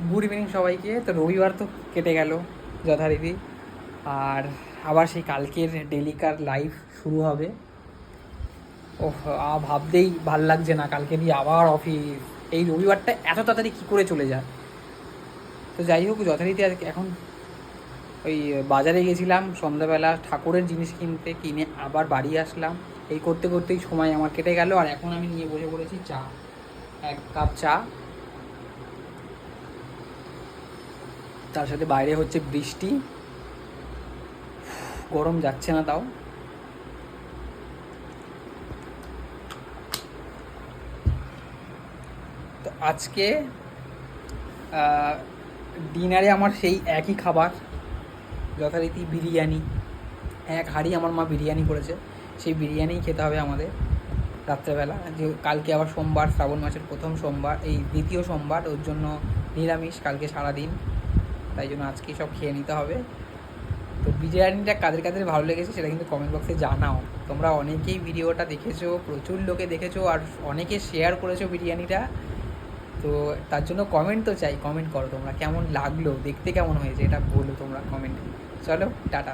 Good evening সবাইকে। তো রবিবার তো কেটে গেল যথারীতি, আর আবার সেই কালকের ডেলিকার লাইফ শুরু হবে। ওহ, ভাবতেই ভাল লাগছে না, কালকে দিয়ে আবার অফিস। এই রবিবারটা এত তাড়াতাড়ি কী করে চলে যায়। তো যাই হোক, যথারীতি আজকে এখন ওই বাজারে গেছিলাম সন্ধ্যাবেলা ঠাকুরের জিনিস কিনতে, কিনে আবার বাড়ি আসলাম। এই করতে করতেই সময় আমার কেটে গেল, আর এখন আমি নিয়ে বসে পড়েছি চা, 1 কাপ চা। তার সাথে বাইরে হচ্ছে বৃষ্টি, গরম যাচ্ছে না তাও। তো আজকে ডিনারে আমার সেই একই খাবার, যথারীতি বিরিয়ানি। 1 হাঁড়ি আমার মা বিরিয়ানি করেছে, সেই বিরিয়ানিই খেতে হবে আমাদের রাত্রেবেলা। যে কালকে আবার সোমবার, শ্রাবণ মাসের প্রথম সোমবার, এই দ্বিতীয় সোমবার, ওর জন্য নিরামিষ কালকে সারাদিন, তাই জন্য আজকেই সব খেয়ে নিতে হবে। তো বিরিয়ানিটা কাদের কাদের ভালো লেগেছে সেটা কিন্তু কমেন্ট বক্সে জানাও। তোমরা অনেকেই ভিডিওটা দেখেছো, প্রচুর লোকে দেখেছো, আর অনেকে শেয়ার করেছো বিরিয়ানিটা। তো তার জন্য কমেন্ট তো চাই, কমেন্ট করো তোমরা, কেমন লাগলো দেখতে, কেমন হয়েছে এটা বলো তোমরা কমেন্টে। চলো টাটা।